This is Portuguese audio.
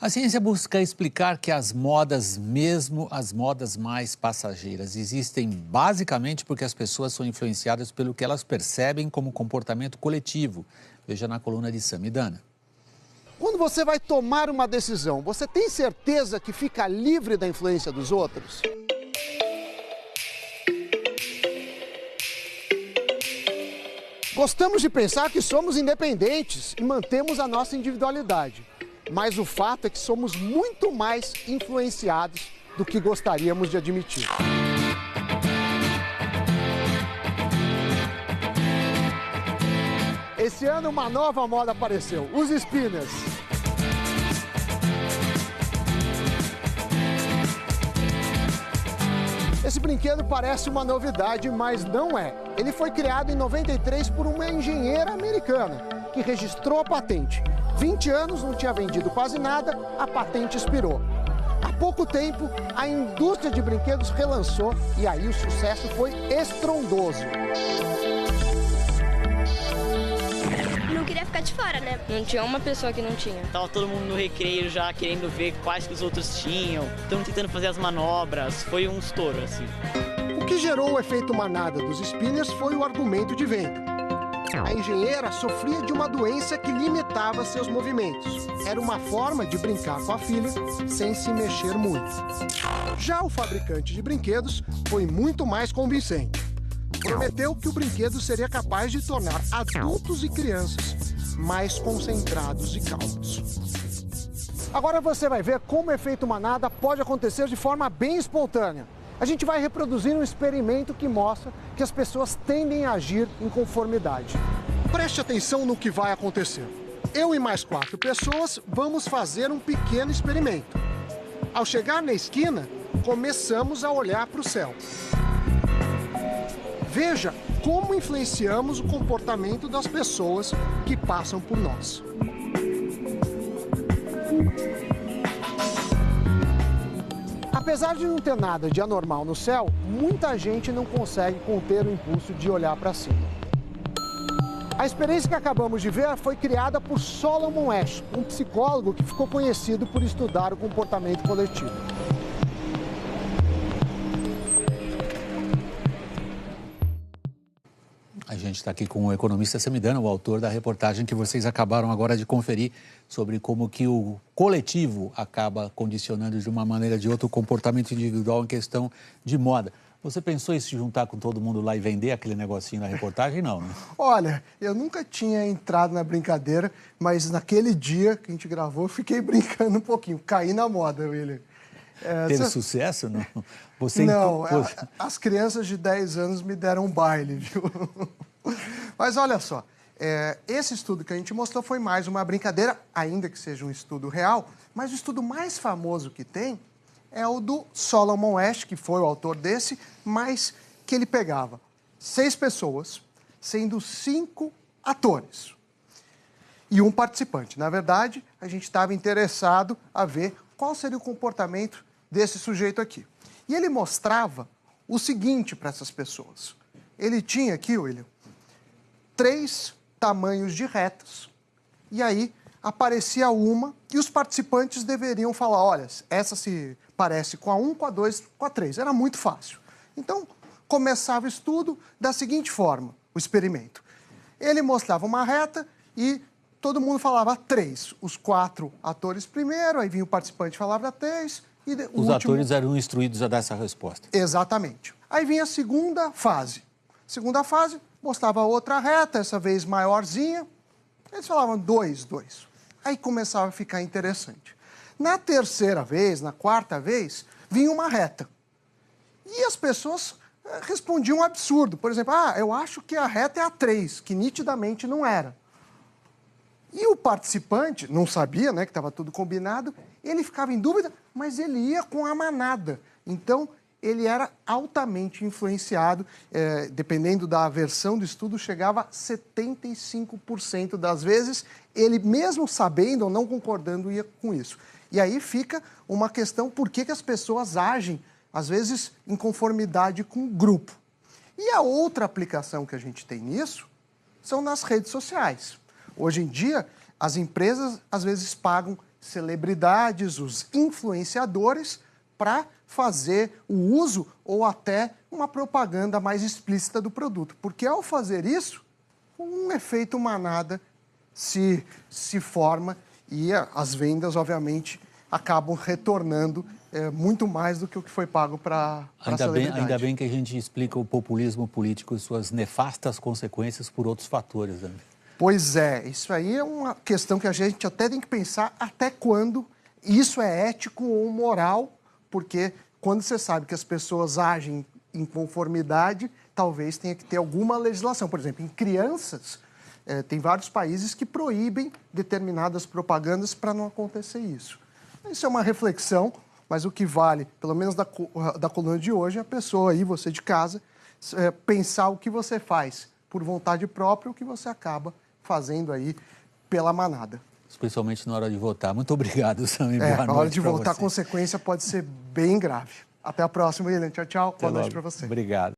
A ciência busca explicar que as modas, mesmo as modas mais passageiras, existem basicamente porque as pessoas são influenciadas pelo que elas percebem como comportamento coletivo. Veja na coluna de Samidana. Quando você vai tomar uma decisão, você tem certeza que fica livre da influência dos outros? Gostamos de pensar que somos independentes e mantemos a nossa individualidade. Mas o fato é que somos muito mais influenciados do que gostaríamos de admitir. Esse ano uma nova moda apareceu, os spinners. Esse brinquedo parece uma novidade, mas não é. Ele foi criado em 93 por uma engenheira americana, que registrou a patente. 20 anos, não tinha vendido quase nada, a patente expirou. Há pouco tempo, a indústria de brinquedos relançou e aí o sucesso foi estrondoso. Não queria ficar de fora, né? Não tinha uma pessoa que não tinha. Tava todo mundo no recreio já querendo ver quais que os outros tinham. Estão tentando fazer as manobras. Foi um estouro, assim. O que gerou o efeito manada dos spinners foi o argumento de venda. A engenheira sofria de uma doença que limitava seus movimentos. Era uma forma de brincar com a filha sem se mexer muito. Já o fabricante de brinquedos foi muito mais convincente. Prometeu que o brinquedo seria capaz de tornar adultos e crianças mais concentrados e calmos. Agora você vai ver como o efeito manada pode acontecer de forma bem espontânea. A gente vai reproduzir um experimento que mostra que as pessoas tendem a agir em conformidade. Preste atenção no que vai acontecer. Eu e mais 4 pessoas vamos fazer um pequeno experimento. Ao chegar na esquina, começamos a olhar para o céu. Veja como influenciamos o comportamento das pessoas que passam por nós. Apesar de não ter nada de anormal no céu, muita gente não consegue conter o impulso de olhar para cima. A experiência que acabamos de ver foi criada por Solomon Asch, um psicólogo que ficou conhecido por estudar o comportamento coletivo. A gente está aqui com o economista Samidana, o autor da reportagem que vocês acabaram agora de conferir sobre como que o coletivo acaba condicionando de uma maneira ou de outra o comportamento individual em questão de moda. Você pensou em se juntar com todo mundo lá e vender aquele negocinho na reportagem? Não, né? Olha, eu nunca tinha entrado na brincadeira, mas naquele dia que a gente gravou, eu fiquei brincando um pouquinho. Caí na moda, William. Teve sucesso? Não, não, as crianças de 10 anos me deram um baile, viu? Mas olha só, esse estudo que a gente mostrou foi mais uma brincadeira, ainda que seja um estudo real, mas o estudo mais famoso que tem é o do Solomon Asch, que foi o autor desse, mas que ele pegava 6 pessoas, sendo 5 atores e um participante. Na verdade, a gente estava interessado a ver qual seria o comportamento desse sujeito aqui. E ele mostrava o seguinte para essas pessoas. Ele tinha aqui, William, 3 tamanhos de retas, e aí aparecia uma e os participantes deveriam falar, olha, essa se parece com a 1, com a 2, com a 3. Era muito fácil. Então, começava o estudo da seguinte forma, o experimento. Ele mostrava uma reta e todo mundo falava 3. Os 4 atores primeiro, aí vinha o participante e falava 3. E os atores eram instruídos a dar essa resposta. Exatamente. Aí vinha a segunda fase. Segunda fase, mostrava outra reta, essa vez maiorzinha. Eles falavam 2, 2. Aí começava a ficar interessante. Na terceira vez, na quarta vez, vinha uma reta. E as pessoas respondiam um absurdo. Por exemplo, eu acho que a reta é a 3, que nitidamente não era. E o participante, não sabia, né, que estava tudo combinado, ele ficava em dúvida, mas ele ia com a manada. Então, ele era altamente influenciado, dependendo da versão do estudo, chegava a 75% das vezes, ele mesmo sabendo ou não concordando ia com isso. E aí fica uma questão, por que as pessoas agem, às vezes, em conformidade com o grupo. E a outra aplicação que a gente tem nisso são nas redes sociais. Hoje em dia, as empresas, às vezes, pagam celebridades, os influenciadores, para fazer o uso ou até uma propaganda mais explícita do produto. Porque ao fazer isso, um efeito manada se forma e as vendas, obviamente, acabam retornando muito mais do que o que foi pago para a celebridade. Ainda bem que a gente explica o populismo político e suas nefastas consequências por outros fatores, André. Pois é, isso aí é uma questão que a gente até tem que pensar até quando isso é ético ou moral, porque quando você sabe que as pessoas agem em conformidade, talvez tenha que ter alguma legislação. Por exemplo, em crianças, tem vários países que proíbem determinadas propagandas para não acontecer isso. Isso é uma reflexão, mas o que vale, pelo menos da coluna de hoje, é a pessoa aí, você de casa, pensar o que você faz por vontade própria, o que você acaba fazendo aí pela manada. Especialmente na hora de votar. Muito obrigado, Sammy. Boa noite. Na hora de votar, a consequência pode ser bem grave. Até a próxima, William. Tchau, tchau. Boa noite para você. Obrigado.